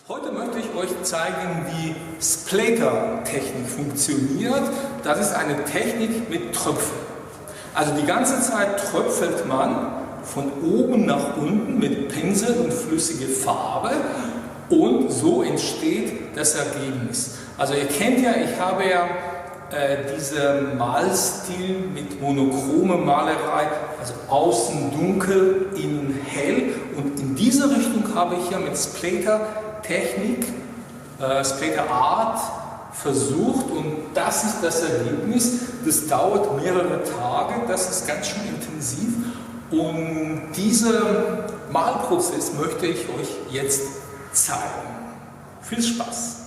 Heute möchte ich euch zeigen, wie Splatter Technik funktioniert. Das ist eine Technik mit Tröpfeln. Also die ganze Zeit tröpfelt man von oben nach unten mit Pinsel und flüssige Farbe und so entsteht das Ergebnis. Also ihr kennt ja, ich habe ja diesen Malstil mit monochrome Malerei, also außen dunkel, innen hell, und in diese Richtung habe ich ja mit Splatter Technik, Splatter Art versucht, und das ist das Ergebnis. Das dauert mehrere Tage, das ist ganz schön intensiv, und diesen Malprozess möchte ich euch jetzt zeigen. Viel Spaß!